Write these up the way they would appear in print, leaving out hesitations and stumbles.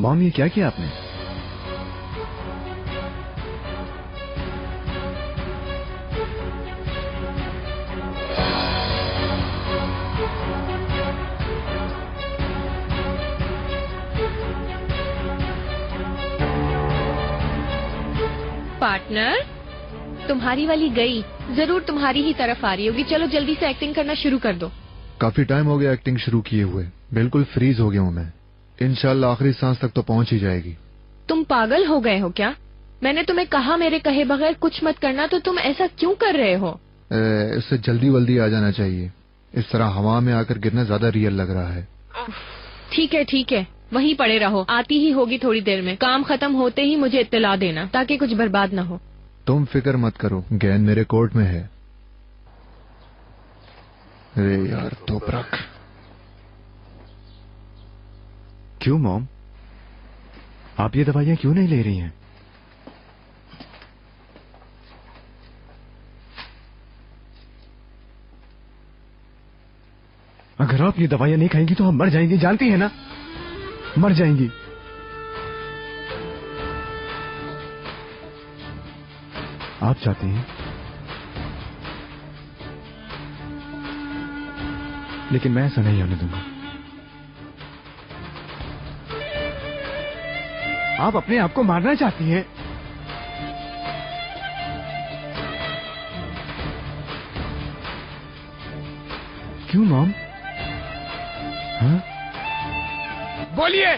Mom, ये क्या किया आपने? पार्टनर, तुम्हारी वाली गई, जरूर तुम्हारी ही तरफ आ रही होगी। चलो जल्दी से एक्टिंग करना शुरू कर दो। काफी टाइम हो गया एक्टिंग शुरू किए हुए, बिल्कुल फ्रीज हो गया हूँ मैं। इंशाल्लाह आखिरी सांस तक तो पहुंच ही जाएगी। तुम पागल हो गए हो क्या? मैंने तुम्हें कहा मेरे कहे बगैर कुछ मत करना, तो तुम ऐसा क्यों कर रहे हो? इससे जल्दी वल्दी आ जाना चाहिए। इस तरह हवा में आकर गिरना ज्यादा रियल लग रहा है। ठीक है, वहीं पड़े रहो, आती ही होगी थोड़ी देर में। काम खत्म होते ही मुझे इत्तला देना, ताकि कुछ बर्बाद न हो। तुम फिक्र मत करो, गेंद मेरे कोर्ट में है। अरे यार तोपरक। क्यों मॉम, आप ये दवाइयां क्यों नहीं ले रही हैं? अगर आप ये दवाइयां नहीं खाएंगी तो हम मर जाएंगी, जानती है ना? मर जाएंगी। आप चाहती हैं, लेकिन मैं ऐसा नहीं होने दूंगा। आप अपने आप को मारना चाहती हैं? क्यों मॉम? हाँ? बोलिए।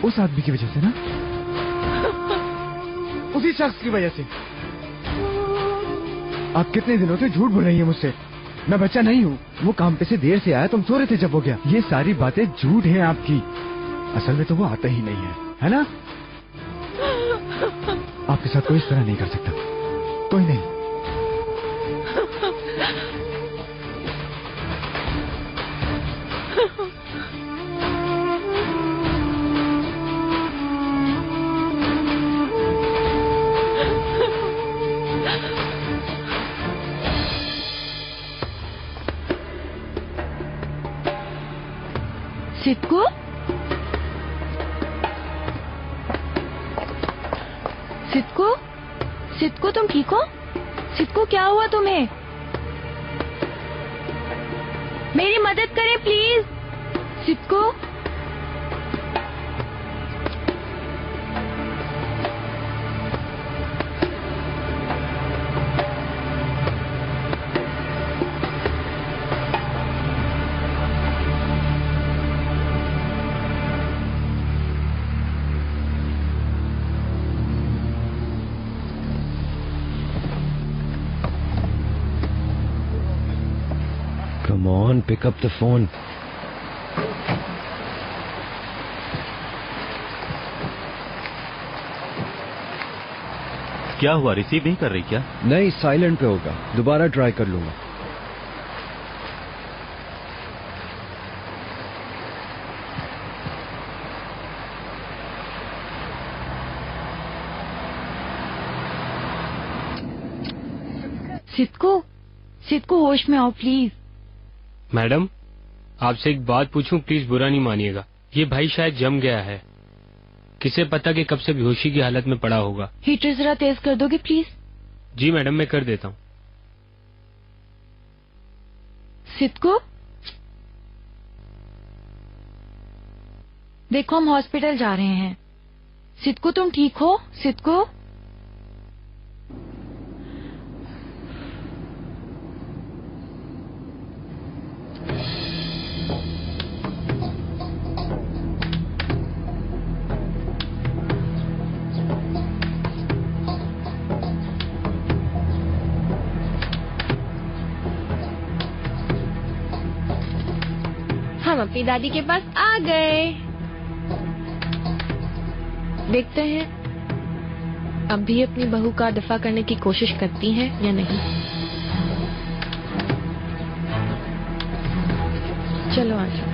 उस आदमी की वजह से ना, उसी शख्स की वजह से। आप कितने दिनों से झूठ बोल रही हैं मुझसे। मैं बच्चा नहीं हूँ। वो काम पे से देर से आया, तुम सो रहे थे जब वो गया। ये सारी बातें झूठ हैं आपकी। असल में तो वो आता ही नहीं है ना? आपके साथ कोई इस तरह नहीं कर सकता, कोई नहीं। सिद्धू, सिद्धू, सिद्धू तुम ठीक हो? सिद्धू क्या हुआ तुम्हें? मेरी मदद करें please. Sidhu, Come on, pick up the phone. क्या हुआ, रिसीव नहीं कर रही क्या? नहीं, साइलेंट पे होगा। दोबारा ट्राई कर लूंगा। सिद्धू, सिद्धू होश में आओ प्लीज। मैडम, आपसे एक बात पूछूं, प्लीज बुरा नहीं मानिएगा। ये भाई शायद जम गया है। किसे पता कि कब से बेहोशी की हालत में पड़ा होगा। हीटर जरा तेज कर दोगे प्लीज? जी मैडम, मैं कर देता हूँ। सिद्धू, देखो हम हॉस्पिटल जा रहे हैं। सिद्धू तुम ठीक हो? सिद्धू, हम अपनी दादी के पास आ गए। देखते हैं अब भी अपनी बहू का दफा करने की कोशिश करती हैं या नहीं। चलो आ जाओ।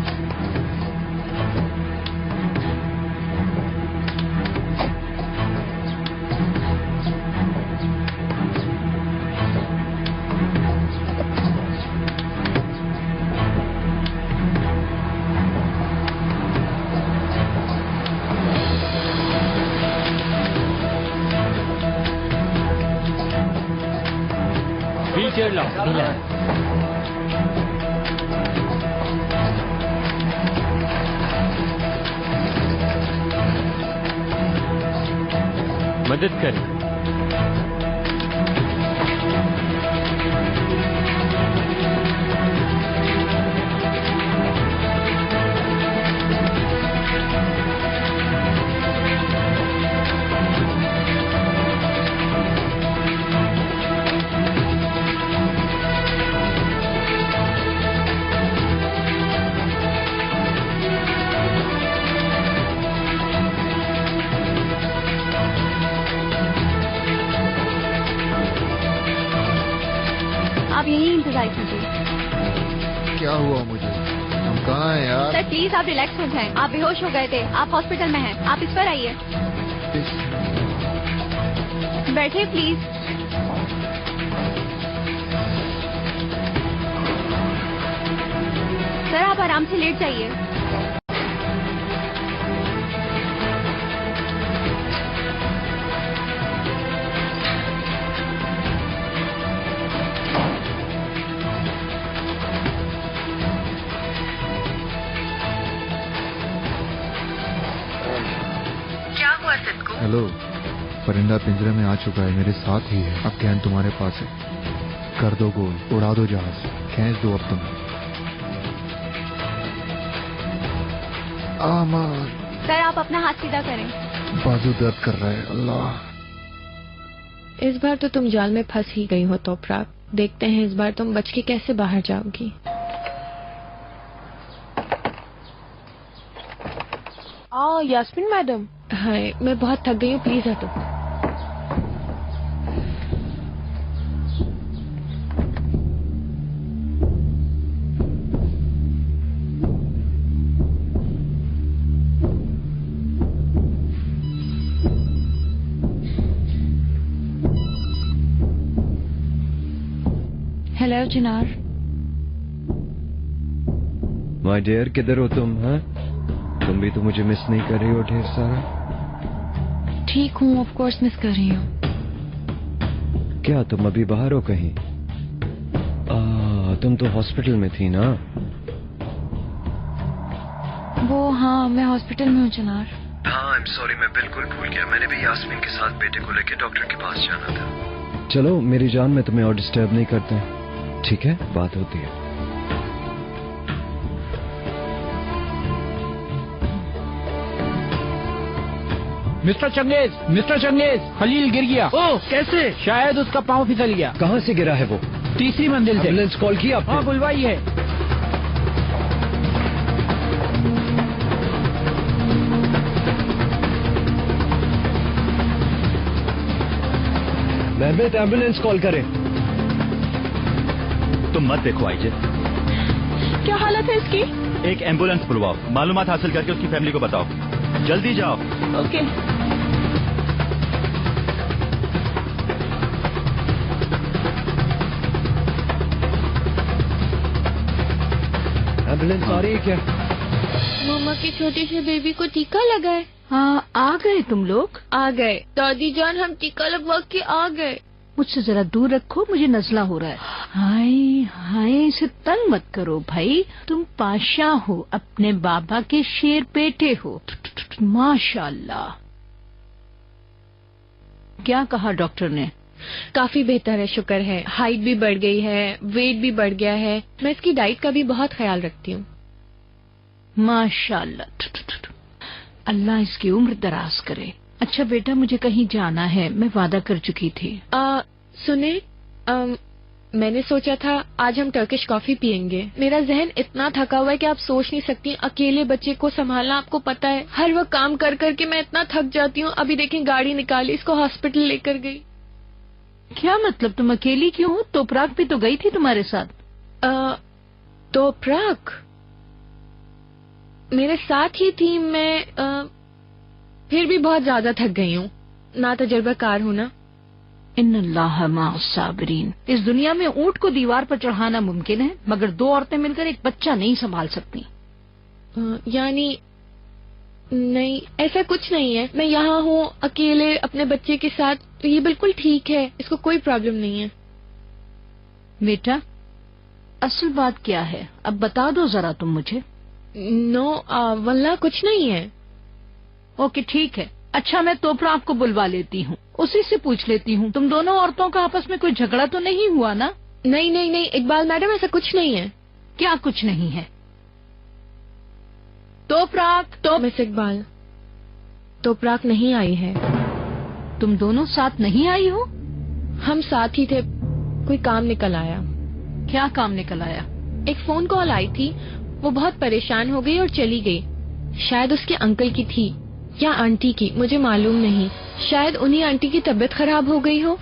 चेयर लाओ ढीला है। मदद करें। आप यही इंतजार कीजिए। क्या हुआ मुझे? हम कहाँ हैं यार? सर प्लीज आप रिलैक्स हो जाएं। आप बेहोश हो गए थे, आप हॉस्पिटल में हैं। आप इस पर आइए, बैठे प्लीज। सर आप आराम से लेट जाइए। हेलो, परिंदा पिंजरे में आ चुका है, मेरे साथ ही है। अब गैन तुम्हारे पास है। कर दो गोल, उड़ा दो जहाज, खींच दो अब तुम। आमान। सर आप अपना हाथ सीधा करें। बाजू दर्द कर रहा है। अल्लाह, इस बार तो तुम जाल में फंस ही गई हो तोपराग। देखते हैं इस बार तुम बच के कैसे बाहर जाओगी। यास्मीन मैडम। हाय, मैं बहुत थक गई हूँ, प्लीज हटो। Hello Chinar. माय डियर, किधर हो तुम? हैं? तुम भी तो मुझे मिस नहीं कर रही हो ढेर सारा? ठीक हूँ, ऑफ कोर्स मिस कर रही हूँ। क्या तुम अभी बाहर हो कहीं? तुम तो हॉस्पिटल में थी ना? वो हाँ, मैं हॉस्पिटल में हूँ चिनार। हाँ, आई एम सॉरी, मैं बिल्कुल भूल गया। मैंने भी यास्मीन के साथ बेटे को लेके डॉक्टर के पास जाना था। चलो मेरी जान, मैं तुम्हें और डिस्टर्ब नहीं करते। ठीक है, बात होती है। मिस्टर चंगेज, खलील गिर गया। ओह, कैसे? शायद उसका पाँव फिसल गया। कहाँ से गिरा है वो? तीसरी मंजिल से। एम्बुलेंस कॉल की आपने? हाँ, बुलवाई है। महमूद, एम्बुलेंस कॉल करें। तुम मत देखो आईजे, क्या हालत है इसकी? एक एम्बुलेंस बुलवाओ, मालूमात हासिल करके उसकी फैमिली को बताओ। जल्दी जाओ। ओके। एम्बुलेंस आ रही है क्या? मम्मा के छोटे से बेबी को टीका लगा है। हाँ, आ गए तुम लोग? आ गए दादी जान, हम टीका लगवा के आ गए। मुझसे जरा दूर रखो, मुझे नजला हो रहा है। हाय हाय, इसे तंग मत करो भाई। तुम पाशा हो, अपने बाबा के शेर बेटे हो। माशाल्लाह। क्या कहा डॉक्टर ने? काफी बेहतर है, शुक्र है। हाइट भी बढ़ गई है, वेट भी बढ़ गया है। मैं इसकी डाइट का भी बहुत ख्याल रखती हूँ। माशाल्लाह, अल्लाह इसकी उम्र दराज करे। अच्छा बेटा, मुझे कहीं जाना है, मैं वादा कर चुकी थी। सुने, मैंने सोचा था आज हम टर्किश कॉफी पियेंगे। मेरा जहन इतना थका हुआ है कि आप सोच नहीं सकती। अकेले बच्चे को संभालना, आपको पता है, हर वक्त काम कर करके मैं इतना थक जाती हूँ। अभी देखें, गाड़ी निकाली, इसको हॉस्पिटल लेकर गई। क्या मतलब, तुम अकेली क्यों हो? तोपराग भी तो गई थी तुम्हारे साथ। तोपराग मेरे साथ ही थी। मैं फिर भी बहुत ज्यादा थक गई हूँ, ना तजुर्बाकार हूँ ना। इन्नल्लाह मअस-साबिरीन। इस दुनिया में ऊंट को दीवार पर चढ़ाना मुमकिन है, मगर दो औरतें मिलकर एक बच्चा नहीं संभाल सकती। यानी नहीं, ऐसा कुछ नहीं है। मैं यहाँ हूँ अकेले अपने बच्चे के साथ, तो ये बिल्कुल ठीक है, इसको कोई प्रॉब्लम नहीं है। बेटा, असल बात क्या है अब बता दो जरा तुम मुझे। नो वल्लाह कुछ नहीं है। ओके ठीक है। अच्छा, मैं तोपरा को बुलवा लेती हूँ, उसी से पूछ लेती हूँ तुम दोनों औरतों का आपस में कोई झगड़ा तो नहीं हुआ ना? नहीं नहीं नहीं इकबाल मैडम, ऐसा कुछ नहीं है। क्या कुछ नहीं है? तो मिस इकबाल, तोपराक नहीं आई है। तुम दोनों साथ नहीं आई हो? हम साथ ही थे, कोई काम निकल आया। क्या काम निकल आया? एक फोन कॉल आई थी, वो बहुत परेशान हो गई और चली गई। शायद उसके अंकल की थी या आंटी की, मुझे मालूम नहीं। शायद उन्हीं आंटी की तबीयत खराब हो गई हो।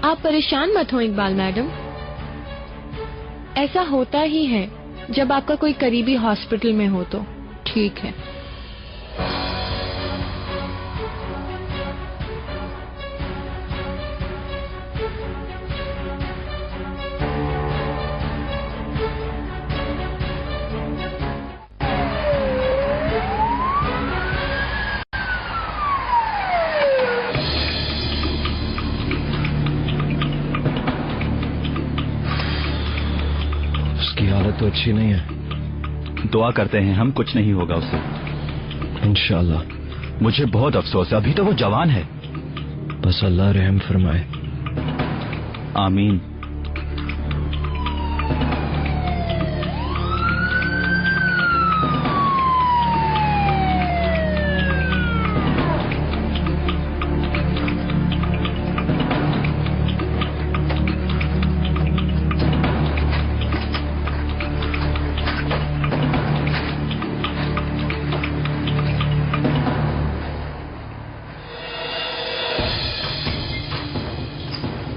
आप परेशान मत हो इकबाल मैडम, ऐसा होता ही है जब आपका कोई करीबी हॉस्पिटल में हो तो। ठीक है। उसकी हालत तो अच्छी नहीं है। दुआ करते हैं हम, कुछ नहीं होगा उसे इंशाल्लाह। मुझे बहुत अफसोस है, अभी तो वो जवान है। बस अल्लाह रहम फरमाए। आमीन।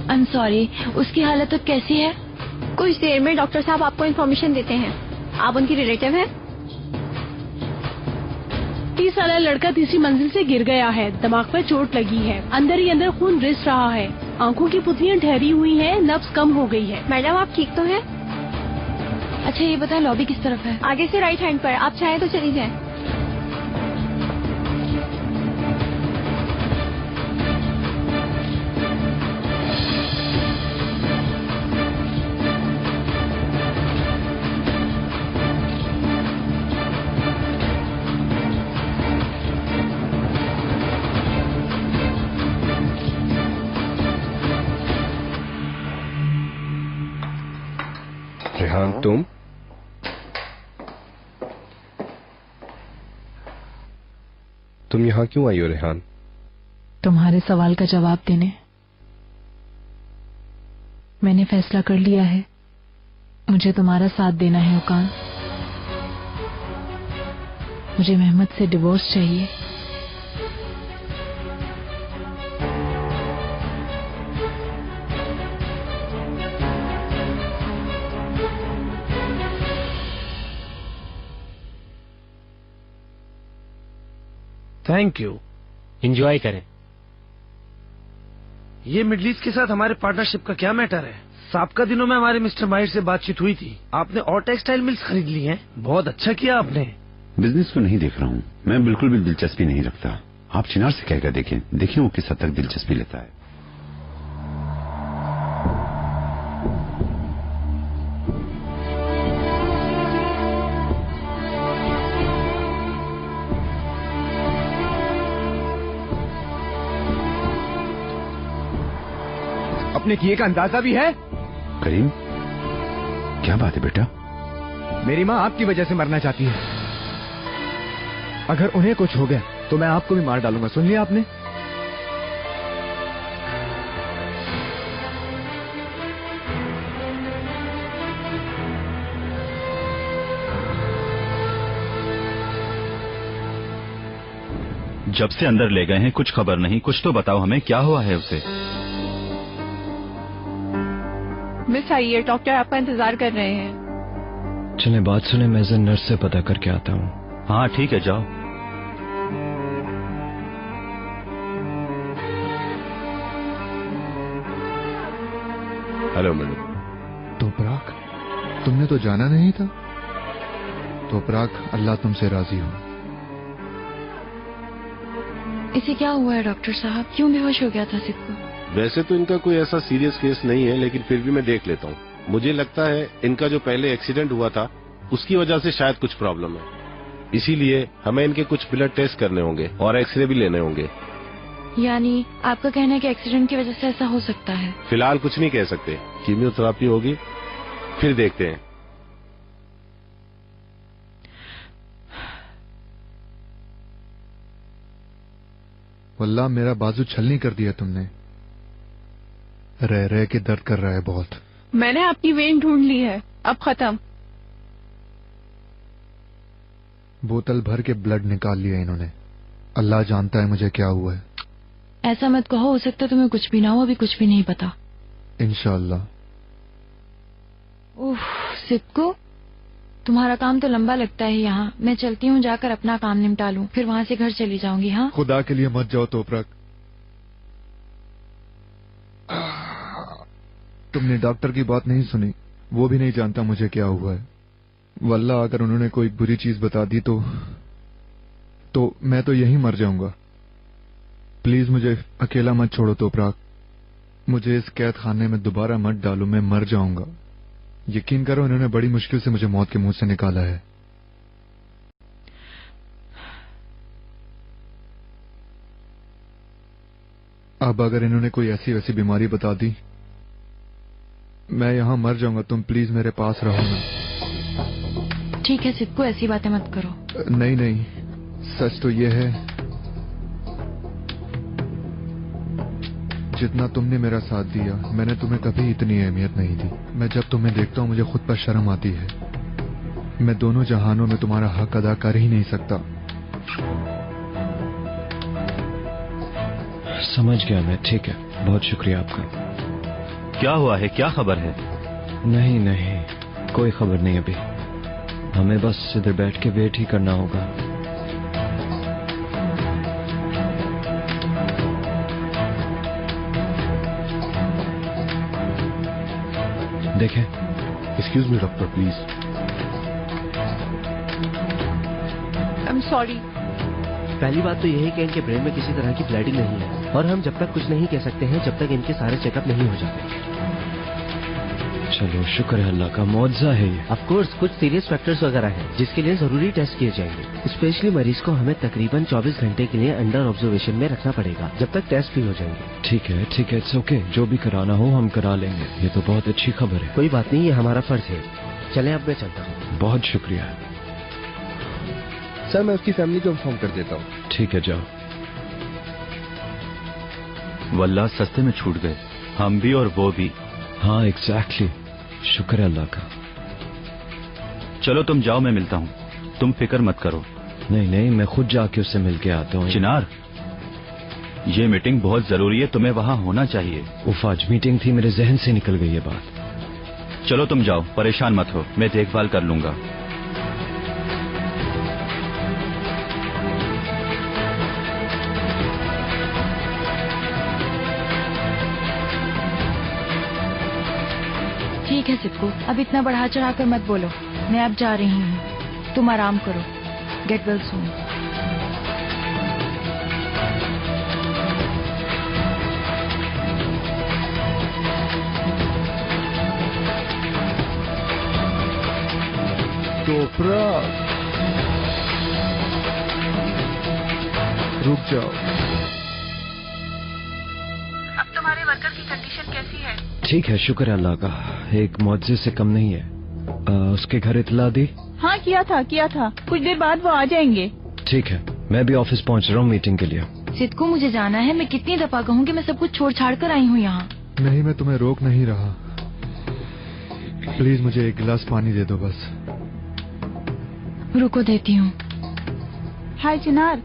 आई एम सॉरी, उसकी हालत अब कैसी है? कुछ देर में डॉक्टर साहब आपको इन्फॉर्मेशन देते हैं। आप उनकी रिलेटिव हैं? 30 साल लड़का तीसरी मंजिल से गिर गया है, दिमाग पर चोट लगी है, अंदर ही अंदर खून रिस रहा है, आंखों की पुतलियां ठहरी हुई हैं, नब्ज कम हो गई है। मैडम आप ठीक तो हैं? अच्छा ये बताएं लॉबी किस तरफ है? आगे से राइट हैंड पर, आप चाहें तो चली जाएं। रेहान, तुम यहाँ क्यों आई हो रेहान? तुम्हारे सवाल का जवाब देने। मैंने फैसला कर लिया है, मुझे तुम्हारा साथ देना है ओकान। मुझे मेहमद से डिवोर्स चाहिए। Thank you. एंजॉय करें। ये मिडल ईस्ट के साथ हमारे पार्टनरशिप का क्या मैटर है? साबका दिनों में हमारे मिस्टर माहिर से बातचीत हुई थी, आपने और टेक्सटाइल मिल्स खरीद ली हैं। बहुत अच्छा किया आपने। बिजनेस को नहीं देख रहा हूँ मैं, बिल्कुल भी दिलचस्पी नहीं रखता। आप चिनार से कहकर देखें, देखिए वो किस हद तक दिलचस्पी लेता है। अपने किए का अंदाजा भी है? करीम, क्या बात है बेटा? मेरी माँ आपकी वजह से मरना चाहती है। अगर उन्हें कुछ हो गया तो मैं आपको भी मार डालूंगा, सुन लिया आपने? जब से अंदर ले गए हैं कुछ खबर नहीं, कुछ तो बताओ हमें, क्या हुआ है उसे? मिस आइए, डॉक्टर आपका इंतजार कर रहे हैं। चले बात सुने, मैं जरा नर्स से पता करके आता हूँ। हाँ ठीक है, जाओ। Hello madam. तोपराक, तुमने तो जाना नहीं था। तोपराक, अल्लाह तुमसे राजी हो। इसे क्या हुआ है डॉक्टर साहब? क्यों बेहोश हो गया था सिद्धू? वैसे तो इनका कोई ऐसा सीरियस केस नहीं है, लेकिन फिर भी मैं देख लेता हूँ। मुझे लगता है इनका जो पहले एक्सीडेंट हुआ था उसकी वजह से शायद कुछ प्रॉब्लम है, इसीलिए हमें इनके कुछ ब्लड टेस्ट करने होंगे और एक्सरे भी लेने होंगे। यानी आपका कहना है कि एक्सीडेंट की वजह से ऐसा हो सकता है? फिलहाल कुछ नहीं कह सकते, कीमियोथेरेपी होगी, फिर देखते हैं। वल्लाह मेरा बाजू छलनी कर दिया तुमने। रह रह के दर्द कर रहा है बहुत। मैंने आपकी वेन ढूंढ ली है, अब खत्म। बोतल भर के ब्लड निकाल लिया इन्होंने। अल्लाह जानता है मुझे क्या हुआ है। ऐसा मत कहो, हो सकता है तुम्हें कुछ भी ना हो, अभी कुछ भी नहीं पता। इंशाअल्लाह। उफ सिद्को, तुम्हारा काम तो लंबा लगता है यहाँ। मैं चलती हूँ, जाकर अपना काम निपटा लूँ, फिर वहाँ से घर चली जाऊंगी। हाँ, खुदा के लिए मत जाओ तोपरक। तुमने डॉक्टर की बात नहीं सुनी, वो भी नहीं जानता मुझे क्या हुआ है। वल्लाह अगर उन्होंने कोई बुरी चीज बता दी तो मैं तो यहीं मर जाऊंगा। प्लीज मुझे अकेला मत छोड़ो तोपरक। मुझे इस कैद खाने में दोबारा मत डालो, मैं मर जाऊंगा। यकीन करो इन्होंने बड़ी मुश्किल से मुझे मौत के मुंह से निकाला है। अब अगर इन्होंने कोई ऐसी वैसी बीमारी बता दी, मैं यहां मर जाऊंगा। तुम प्लीज मेरे पास रहो ना। ठीक है सिद्को, ऐसी बातें मत करो। नहीं नहीं, सच तो ये है, जितना तुमने मेरा साथ दिया मैंने तुम्हें कभी इतनी अहमियत नहीं दी। मैं जब तुम्हें देखता हूँ मुझे खुद पर शर्म आती है। मैं दोनों जहानों में तुम्हारा हक अदा कर ही नहीं सकता। समझ गया मैं, ठीक है, बहुत शुक्रिया आपका। क्या हुआ है, क्या खबर है? नहीं नहीं, कोई खबर नहीं अभी। हमें बस इधर बैठ के वेट ही करना होगा। देखें। Excuse me doctor please. I am sorry. पहली बात तो यह है कि इनके ब्रेन में किसी तरह की ब्लीडिंग नहीं है, और हम जब तक कुछ नहीं कह सकते हैं जब तक इनके सारे चेकअप नहीं हो जाते। चलो शुक्र है अल्लाह का, मौजज़ा है ये। ऑफ कोर्स कुछ सीरियस फैक्टर्स वगैरह हैं जिसके लिए जरूरी टेस्ट किए जाएंगे। स्पेशली मरीज को हमें तकरीबन 24 घंटे के लिए अंडर ऑब्जर्वेशन में रखना पड़ेगा जब तक टेस्ट भी हो जाएंगे। ठीक है ठीक है, इट्स ओके, जो भी कराना हो हम करा लेंगे। ये तो बहुत अच्छी खबर है। कोई बात नहीं, ये हमारा फर्ज है। चलें अब मैं चलता हूँ। बहुत शुक्रिया सर, मैं उसकी फैमिली को इन्फॉर्म कर देता हूँ। ठीक है, जाओ। वल्लाह सस्ते में छूट गए, हम भी और वो भी। हाँ एग्जैक्टली, शुक्र है अल्लाह का। चलो तुम जाओ, मैं मिलता हूँ, तुम फिक्र मत करो। नहीं नहीं, मैं खुद जाके उससे मिल के आता हूँ। चिनार, ये मीटिंग बहुत जरूरी है, तुम्हें वहाँ होना चाहिए। उफ, आज मीटिंग थी, मेरे जहन से निकल गई ये बात। चलो तुम जाओ, परेशान मत हो, मैं देखभाल कर लूंगा। ठीक है सिद्को, अब इतना बढ़ा चढ़ा कर मत बोलो। मैं अब जा रही हूँ, तुम आराम करो। Get well soon. तोपरक, रुक जाओ। अब तुम्हारे वर्कर की कंडीशन कैसी है? ठीक है, शुक्र है अल्लाह का, एक मुआवजे से कम नहीं है। उसके घर इतला दी? हाँ किया था, कुछ देर बाद वो आ जाएंगे। ठीक है, मैं भी ऑफिस पहुंच रहा हूँ मीटिंग के लिए। सिद्को, मुझे जाना है। मैं कितनी दफा कहूँ कि मैं सब कुछ छोड़ छाड़ कर आई हूँ यहाँ। नहीं, मैं तुम्हें रोक नहीं रहा। प्लीज मुझे एक गिलास पानी दे दो बस। रुको, देती हूँ। हाय चिनार,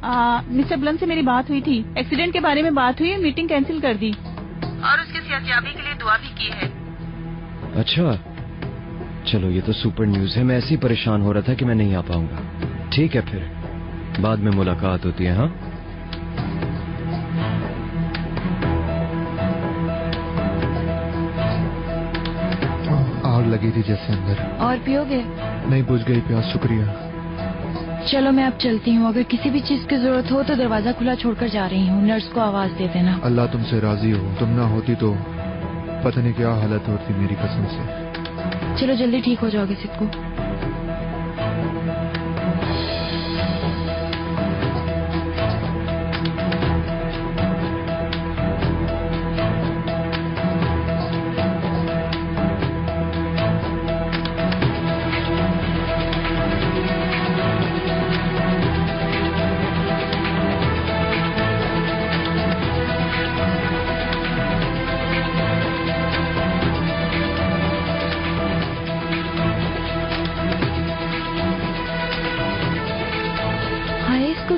मिस्टर ब्लम से मेरी बात हुई थी। एक्सीडेंट के बारे में बात हुई, मीटिंग कैंसिल कर दी और उसके सेहतयाबी के लिए दुआ भी की है। अच्छा, चलो ये तो सुपर न्यूज है। मैं ऐसे ही परेशान हो रहा था कि मैं नहीं आ पाऊंगा। ठीक है, फिर बाद में मुलाकात होती है। हाँ, आग लगी थी जैसे अंदर। और पियोगे? नहीं, बुझ गई प्यास, शुक्रिया। चलो मैं अब चलती हूँ। अगर किसी भी चीज की जरूरत हो तो दरवाजा खुला छोड़कर जा रही हूँ। नर्स को आवाज दे देना। अल्लाह तुमसे राजी हो। तुम ना होती तो पता नहीं क्या हालत होती मेरी कसम से। चलो जल्दी ठीक हो जाओगे सिद्धू।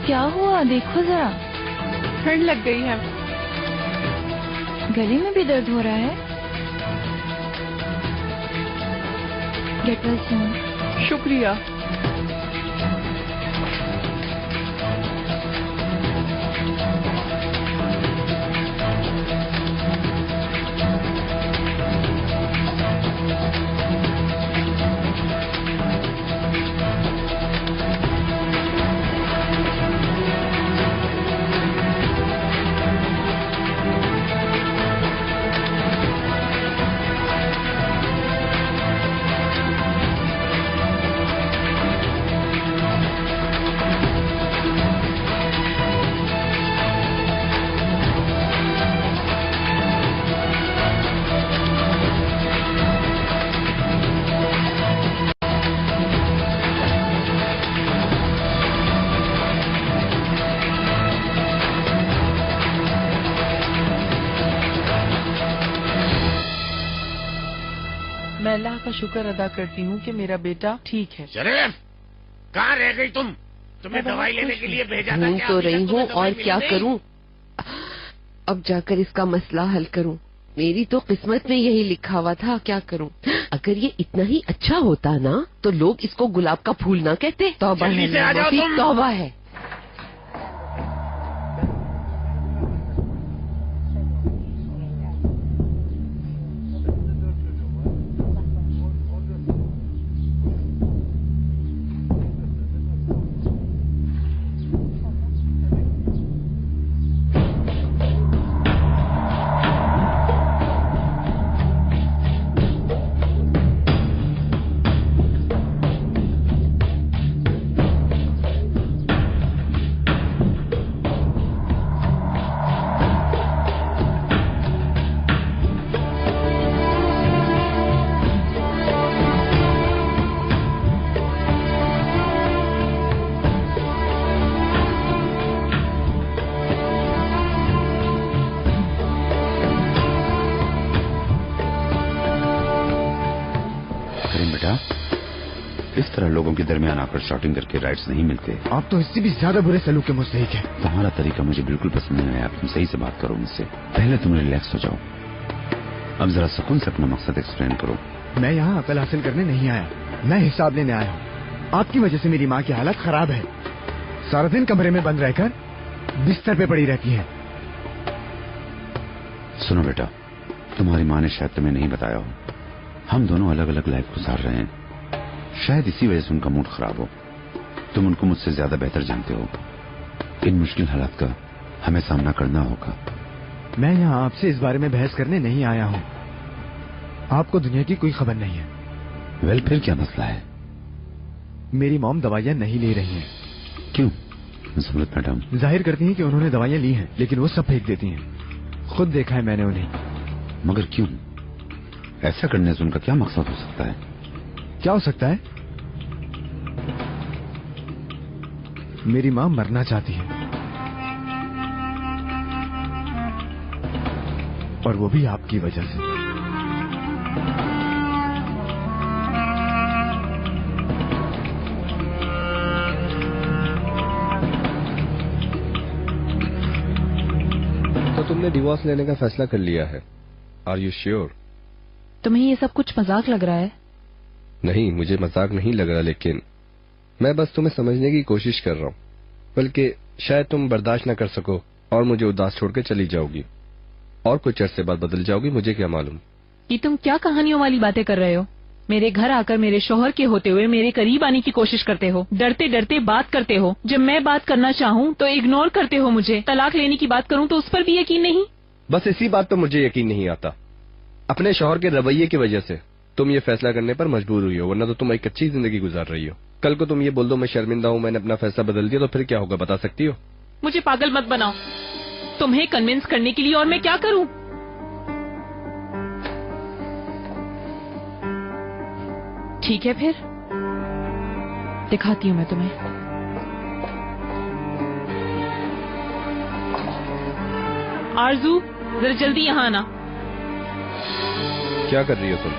क्या हुआ देखो जरा। ठंड लग गई है। गले में भी दर्द हो रहा है। Get well soon. शुक्रिया। मैं अल्लाह का शुक्र अदा करती हूँ कि मेरा बेटा ठीक है। शरीफ, कहाँ रह गई तुम? तुम्हें दवाई लेने के लिए भेजा था। ढूंढ तो रही हूँ और क्या करूँ? अब जाकर इसका मसला हल करूँ। मेरी तो किस्मत में यही लिखा हुआ था, क्या करूँ? अगर ये इतना ही अच्छा होता ना तो लोग इसको गुलाब का फूल ना कहते। तौबा है, तौबा है। इस तरह लोगों के दरमियान आकर शॉटिंग करके राइट्स नहीं मिलते। आप तो इससे भी ज्यादा बुरे सलूक के मुस्तहिक हैं। तुम्हारा तरीका मुझे बिल्कुल पसंद नहीं आया। तुम सही से बात करो मुझसे। पहले तुम रिलैक्स हो जाओ। अब जरा सुकून से अपना मकसद एक्सप्लेन करो। मैं यहाँ अकल हासिल करने नहीं आया, मैं हिसाब लेने आया हूँ। आपकी वजह से मेरी माँ की हालत खराब है। सारा दिन कमरे में बंद रहकर बिस्तर पे पड़ी रहती है। सुनो बेटा, तुम्हारी माँ ने शायद तुम्हें नहीं बताया हो, हम दोनों अलग अलग लाइफ गुजार रहे हैं। शायद इसी वजह से उनका मूड खराब हो। तुम उनको मुझसे ज्यादा बेहतर जानते हो। इन मुश्किल हालात का हमें सामना करना होगा। मैं यहाँ आपसे इस बारे में बहस करने नहीं आया हूँ। आपको दुनिया की कोई खबर नहीं है। वेल, फिर क्या मसला है? मेरी मॉम दवाइयाँ नहीं ले रही हैं। क्यों? ज़रूरत मैडम जाहिर करती हैं कि उन्होंने दवाइयाँ ली हैं, लेकिन वो सब फेंक देती हैं। खुद देखा है मैंने उन्हें। मगर क्यों? ऐसा करने से उनका क्या मकसद हो सकता है? क्या हो सकता है? मेरी माँ मरना चाहती है, और वो भी आपकी वजह से। तो तुमने डिवोर्स लेने का फैसला कर लिया है? Are you sure? तुम्हें ये सब कुछ मजाक लग रहा है? नहीं, मुझे मजाक नहीं लग रहा, लेकिन मैं बस तुम्हें समझने की कोशिश कर रहा हूँ। बल्कि शायद तुम बर्दाश्त न कर सको और मुझे उदास छोड़ के चली जाओगी और कुछ अरसे बाद बदल जाओगी, मुझे क्या मालूम। ये तुम क्या कहानियों वाली बातें कर रहे हो? मेरे घर आकर मेरे शौहर के होते हुए मेरे करीब आने की कोशिश करते हो, डरते डरते बात करते हो। जब मैं बात करना चाहूँ तो इग्नोर करते हो मुझे। तलाक लेने की बात करूँ तो उस पर भी यकीन नहीं। बस इसी बात पर मुझे यकीन नहीं आता। अपने शौहर के रवैये की वजह से तुम ये फैसला करने पर मजबूर हुई हो, वरना तो तुम एक अच्छी जिंदगी गुजार रही हो। कल को तुम ये बोल दो मैं शर्मिंदा हूँ, मैंने अपना फैसला बदल दिया, तो फिर क्या होगा बता सकती हो? मुझे पागल मत बनाओ तुम्हें कन्विंस करने के लिए, और मैं क्या करूँ? ठीक है फिर दिखाती हूँ मैं तुम्हें। आरजू जरा जल्दी यहाँ आना। क्या कर रही हो तुम?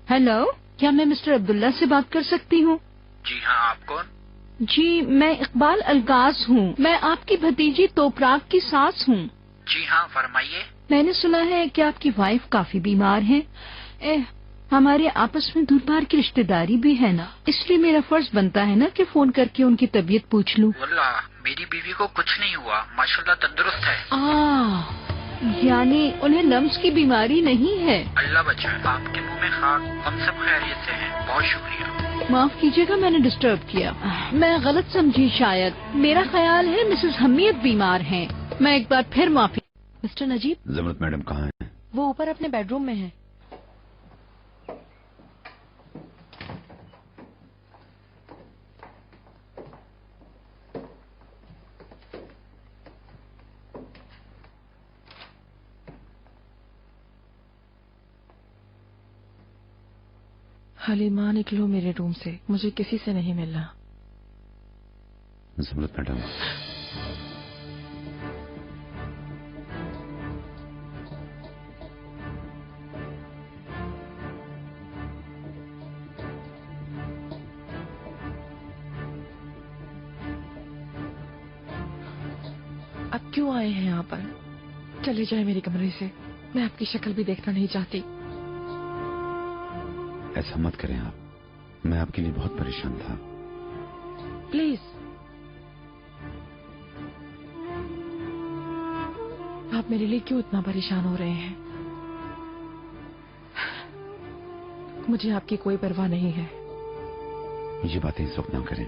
हेलो, क्या मैं मिस्टर अब्दुल्ला से बात कर सकती हूँ? जी हाँ, आप कौन? जी, मैं इकबाल अलगाज हूँ। मैं आपकी भतीजी तोपराग की सास हूँ। जी हाँ, फरमाइए। मैंने सुना है कि आपकी वाइफ काफी बीमार है। हमारे आपस में दूर बार की रिश्तेदारी भी है ना, इसलिए मेरा फर्ज बनता है ना कि फोन करके उनकी तबीयत पूछ लूँ। वल्लाह मेरी बीवी को कुछ नहीं हुआ, माशाल्लाह तंदुरुस्त है। यानी उन्हें लम्स की बीमारी नहीं है? अल्लाह बचाए। आपके मुंह में खाक, हम सब खैरियत से हैं। बहुत शुक्रिया। माफ कीजिएगा मैंने डिस्टर्ब किया, मैं गलत समझी शायद। मेरा ख्याल है मिसेस हमीद बीमार हैं। मैं एक बार फिर माफी। मिस्टर नजीब, जमरत मैडम कहाँ हैं? वो ऊपर अपने बेडरूम में है। हलीमा, निकलो मेरे रूम से, मुझे किसी से नहीं मिलना। जमरत मैडम, अब क्यों आए हैं यहाँ पर? चले जाए मेरे कमरे से, मैं आपकी शक्ल भी देखना नहीं चाहती। ऐसा मत करें आप, मैं आपके लिए बहुत परेशान था। प्लीज, आप मेरे लिए क्यों इतना परेशान हो रहे हैं? मुझे आपकी कोई परवाह नहीं है। ये बातें इस वक्त ना करें।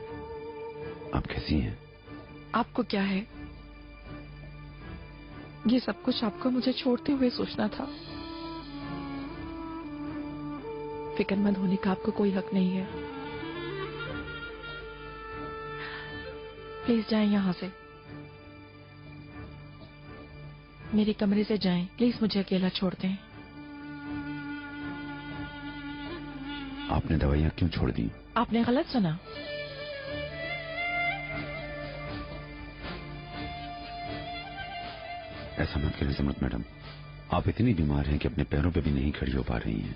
आप कैसी हैं? आपको क्या है? ये सब कुछ आपको मुझे छोड़ते हुए सोचना था। फिक्रमंद होने का आपको कोई हक नहीं है। प्लीज जाएं यहाँ से, मेरे कमरे से जाएं। प्लीज मुझे अकेला छोड़ दें। आपने दवाइयाँ क्यों छोड़ दी? आपने गलत सुना। ऐसा मत करें जमरत मैडम, आप इतनी बीमार हैं कि अपने पैरों पे भी नहीं खड़ी हो पा रही हैं।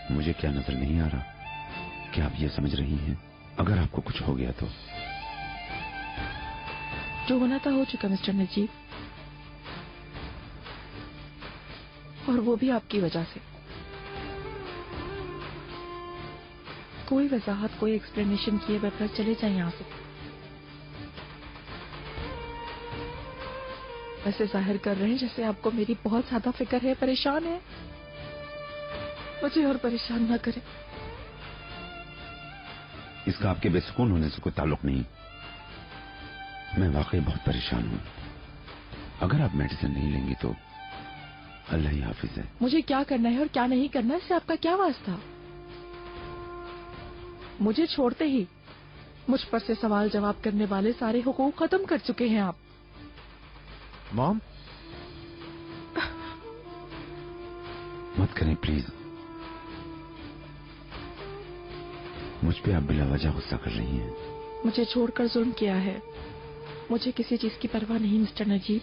मुझे क्या नजर नहीं आ रहा कि आप ये समझ रही हैं अगर आपको कुछ हो गया तो? जो होना था हो चुका मिस्टर नजीब, और वो भी आपकी वजह से। कोई वजाहत, कोई एक्सप्लेनेशन किए बगैर चले जाए यहाँ से। वैसे जाहिर कर रहे हैं जैसे आपको मेरी बहुत ज्यादा फिक्र है, परेशान है। मुझे और परेशान ना करें। इसका आपके बेसुकून होने से कोई ताल्लुक नहीं। मैं वाकई बहुत परेशान हूँ। अगर आप मेडिसिन नहीं लेंगी तो अल्लाह ही हाफिज है। मुझे क्या करना है और क्या नहीं करना इससे आपका क्या वास्ता? मुझे छोड़ते ही मुझ पर से सवाल जवाब करने वाले सारे हुकूक खत्म कर चुके हैं आप। मॉम, मत करें प्लीज। मुझ पे आप बिला वजह गुस्सा कर रही हैं। मुझे छोड़कर जुल्म किया है। मुझे किसी चीज की परवाह नहीं मिस्टर नजीब।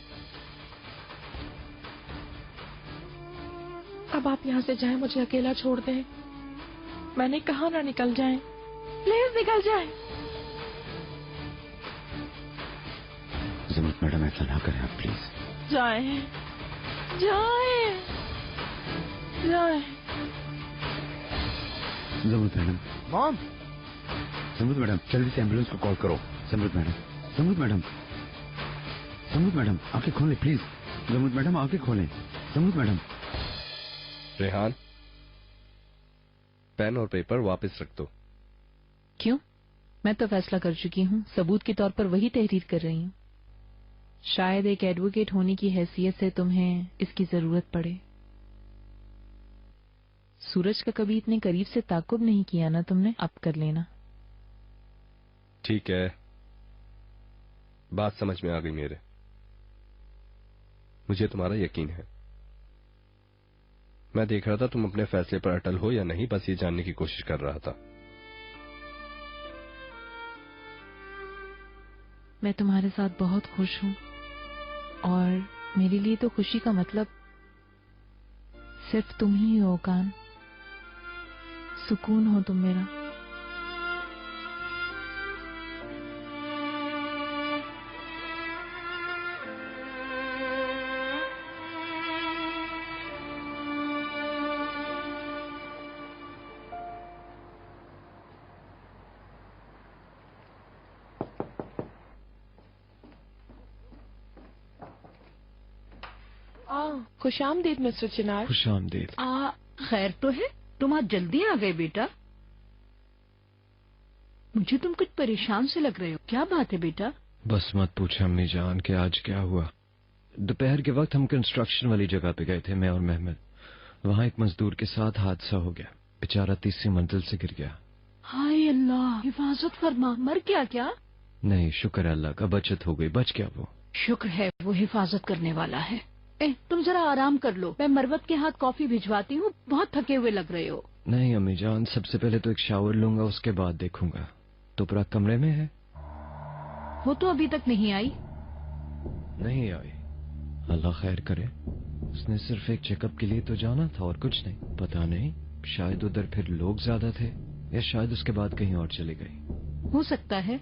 अब आप यहाँ से जाएं, मुझे अकेला छोड़ दें। मैंने कहा ना निकल जाएं। प्लीज निकल जाएं। फैसला ना करें आप प्लीज। जाए जाए जाए। Jamrud madam. Mom. Jamrud madam जल्दी से एम्बुलेंस को कॉल करो। Jamrud madam, Jamrud madam, Jamrud madam आंखें खोलें प्लीज। जमरूद मैडम आंखें खोलें। जमरूद मैडम। रेहान, पेन और पेपर वापस रख दो। क्यों? मैं तो फैसला कर चुकी हूँ, सबूत के तौर पर वही तहरीर कर रही हूँ। शायद एक एडवोकेट होने की हैसियत से तुम्हें इसकी जरूरत पड़े। सूरज का कभी इतने करीब से ताकुब नहीं किया ना तुमने, अब कर लेना। ठीक है, बात समझ में आ गई मेरे। मुझे तुम्हारा यकीन है। मैं देख रहा था तुम अपने फैसले पर अटल हो या नहीं, बस ये जानने की कोशिश कर रहा था। मैं तुम्हारे साथ बहुत खुश हूँ और मेरे लिए तो खुशी का मतलब सिर्फ तुम ही हो कान। सुकून हो तुम मेरा। खुशामदीद मिस्टर चिनार। खुशामदीद। खैर तो है, तुम आज जल्दी आ गए बेटा। मुझे तुम कुछ परेशान से लग रहे हो, क्या बात है बेटा? बस मत पूछो अम्मी जान कि आज क्या हुआ। दोपहर के वक्त हम कंस्ट्रक्शन वाली जगह पे गए थे, मैं और मेहमद। वहाँ एक मजदूर के साथ हादसा हो गया, बेचारा तीसरी मंजिल से गिर गया। हाय अल्लाह, हिफाजत फरमा। मर गया क्या? नहीं, शुक्र है अल्लाह का, बचत हो गई, बच गया वो। शुक्र है, वो हिफाजत करने वाला है। तुम जरा आराम कर लो, मैं मरवत के हाथ कॉफी भिजवाती हूँ, बहुत थके हुए लग रहे हो। नहीं अम्मी जान, सबसे पहले तो एक शावर लूंगा, उसके बाद देखूंगा। तो पूरा कमरे में है? वो तो अभी तक नहीं आई। नहीं आई, अल्लाह खैर करे। उसने सिर्फ एक चेकअप के लिए तो जाना था और कुछ नहीं। पता नहीं, शायद उधर फिर लोग ज्यादा थे या शायद उसके बाद कहीं और चली गई। हो सकता है,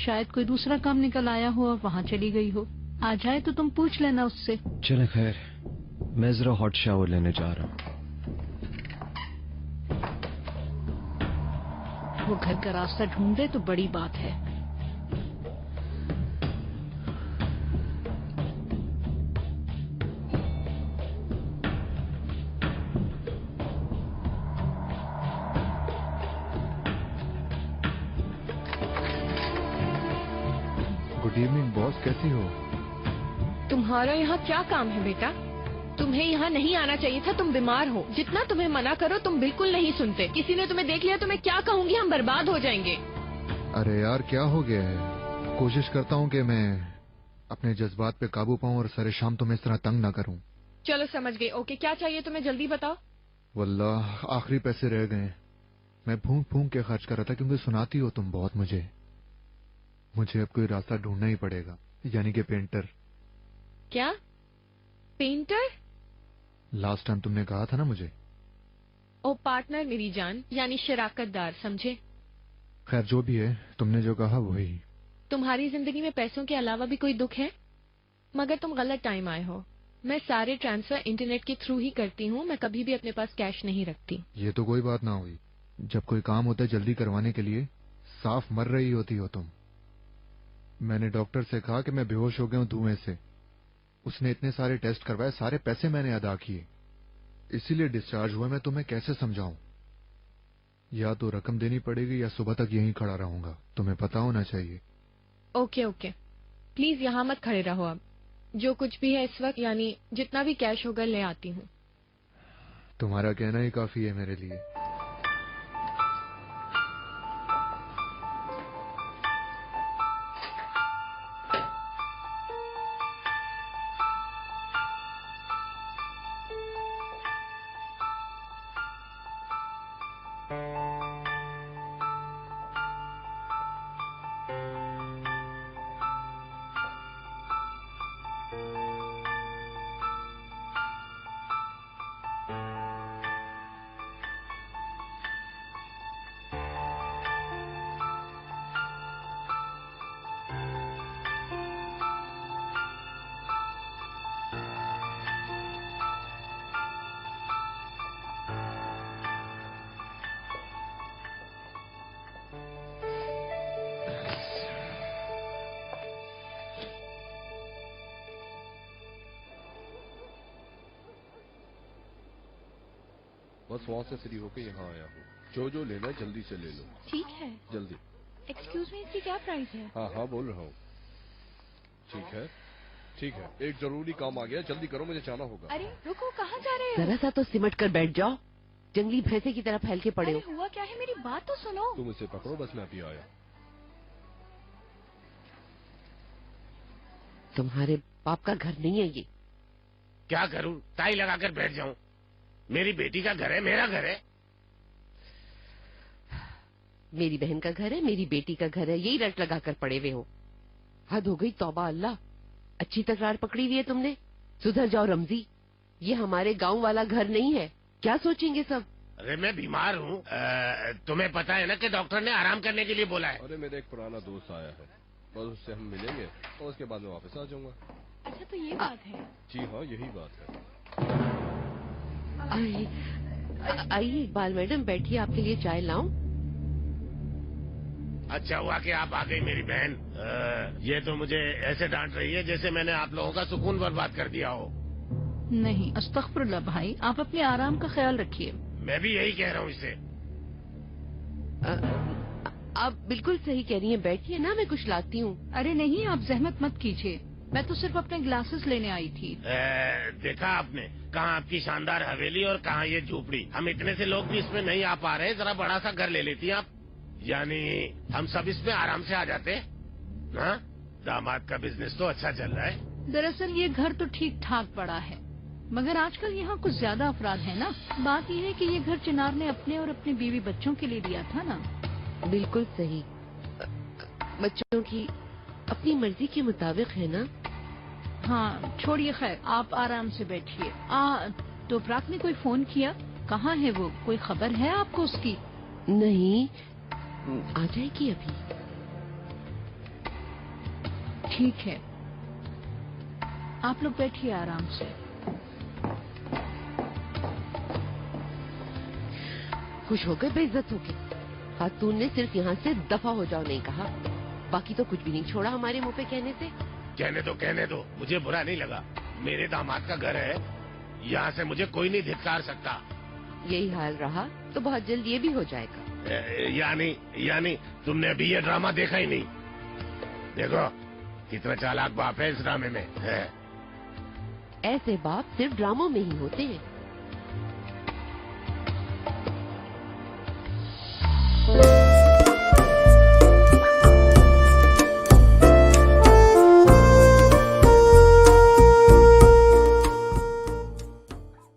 शायद कोई दूसरा काम निकल आया हो और वहाँ चली गई हो। आ जाए तो तुम पूछ लेना उससे। चले खैर, मैं जरा हॉट शावर लेने जा रहा हूँ। वो घर का रास्ता ढूंढे तो बड़ी बात है। गुड इवनिंग बॉस, कैसी हो? तुम्हारा यहाँ क्या काम है बेटा? तुम्हें यहाँ नहीं आना चाहिए था, तुम बीमार हो। जितना तुम्हें मना करो तुम बिल्कुल नहीं सुनते। किसी ने तुम्हें देख लिया तो मैं क्या कहूँगी, हम बर्बाद हो जाएंगे। अरे यार क्या हो गया है? कोशिश करता हूँ कि मैं अपने जज्बात पे काबू पाऊँ और सारे शाम तुम्हें इस तरह तंग ना करूँ। चलो समझ गई। ओके, क्या चाहिए तुम्हें, जल्दी बताओ। वल्लाह आखिरी पैसे रह गए। मैं फूंक फूंक के खर्च कर रहा था क्योंकि सुनाती हो तुम बहुत मुझे। मुझे अब कोई रास्ता ढूंढना ही पड़ेगा, यानी कि पेंटर। क्या पेंटर? लास्ट टाइम तुमने कहा था ना मुझे। ओ पार्टनर मेरी जान, यानी शराकतदार, समझे? खैर जो भी है, तुमने जो कहा वही। तुम्हारी जिंदगी में पैसों के अलावा भी कोई दुख है? मगर तुम गलत टाइम आए हो। मैं सारे ट्रांसफर इंटरनेट के थ्रू ही करती हूँ, मैं कभी भी अपने पास कैश नहीं रखती। ये तो कोई बात ना हुई। जब कोई काम होता है जल्दी करवाने के लिए साफ मर रही होती हो तुम। मैंने डॉक्टर से कहा कि मैं बेहोश हो गया हूँ धुएं से। उसने इतने सारे टेस्ट करवाए, सारे पैसे मैंने अदा किए, इसीलिए डिस्चार्ज हुआ। मैं तुम्हें कैसे समझाऊं? या तो रकम देनी पड़ेगी या सुबह तक यहीं खड़ा रहूंगा। तुम्हें पता होना चाहिए। ओके ओके, प्लीज यहाँ मत खड़े रहो। अब जो कुछ भी है इस वक्त, यानी जितना भी कैश होगा ले आती हूँ। तुम्हारा कहना ही काफी है मेरे लिए। बस वहाँ से फ्री होके यहाँ आया हूँ। जो लेना है जल्दी से ले लो। ठीक है। जल्दी। एक्सक्यूज मी, इसकी क्या प्राइस है? हाँ बोल रहा हूँ। ठीक है, एक जरूरी काम आ गया, जल्दी करो, मुझे जाना होगा। अरे रुको, कहाँ जा रहे हो? जरा सा तो सिमट कर बैठ जाओ, जंगली भैंसे की तरह फैल के पड़े हो। अरे हुआ क्या है, मेरी बात तो सुनो। तुम इसे पकड़ो, बस मैं अभी आया। तुम्हारे बाप का घर नहीं है ये। क्या करूं, टाई लगाकर बैठ जाऊं? मेरी बेटी का घर है, मेरा घर है। मेरी बहन का घर है, मेरी बेटी का घर है, यही रट लगाकर पड़े हुए हो। हद हो गई, तौबा अल्लाह। अच्छी तकरार पकड़ी हुई है तुमने। सुधर जाओ रमजी, ये हमारे गांव वाला घर नहीं है। क्या सोचेंगे सब? अरे मैं बीमार हूँ, तुम्हें पता है ना कि डॉक्टर ने आराम करने के लिए बोला है। अरे मेरा एक पुराना दोस्त आया है, बस उससे हम मिलेंगे और उसके बाद में वापस आ जाऊंगा। अच्छा तो ये बात है? जी हाँ, यही बात है। आइए इकबाल मैडम, बैठिए, आपके लिए चाय लाऊं? अच्छा हुआ कि आप आ गई मेरी बहन। ये तो मुझे ऐसे डांट रही है जैसे मैंने आप लोगों का सुकून बर्बाद कर दिया हो। नहीं, अस्तगफिरुल्लाह भाई, आप अपने आराम का ख्याल रखिए। मैं भी यही कह रहा हूँ इसे। आप बिल्कुल सही कह रही हैं, बैठिए ना, मैं कुछ लाती हूँ। अरे नहीं, आप जहमत मत कीजिए, मैं तो सिर्फ अपने ग्लासेस लेने आई थी। देखा आपने, कहाँ आपकी शानदार हवेली और कहाँ ये झोपड़ी। हम इतने से लोग भी इसमें नहीं आ पा रहे, जरा बड़ा सा घर ले लेती आप, यानी हम सब इसमें आराम से आ जाते। हाँ, दामाद का बिजनेस तो अच्छा चल रहा है। दरअसल ये घर तो ठीक ठाक बड़ा है, मगर आजकल यहाँ कुछ ज्यादा अफराद है ना। बात यह है कि ये घर चिनार ने अपने और अपने बीवी बच्चों के लिए दिया था ना। बिल्कुल सही, बच्चों की अपनी मर्जी के मुताबिक है ना। हाँ छोड़िए, खैर आप आराम से बैठिए। तो प्राक ने कोई फोन किया? कहाँ है वो, कोई खबर है आपको उसकी? नहीं, आ जाएगी अभी। ठीक है, आप लोग बैठिए आराम से। खुश हो गए, बेइज्जत हो गए। खातून ने सिर्फ यहाँ से दफा हो जाओ नहीं कहा, बाकी तो कुछ भी नहीं छोड़ा हमारे मुंह पे कहने से। कहने दो, मुझे बुरा नहीं लगा। मेरे दामाद का घर है, यहाँ से मुझे कोई नहीं धिक्कार सकता। यही हाल रहा तो बहुत जल्द ये भी हो जाएगा। यानी तुमने अभी ये ड्रामा देखा ही नहीं? देखो कितना चालाक बाप है इस ड्रामे में है। ऐसे बाप सिर्फ ड्रामों में ही होते हैं।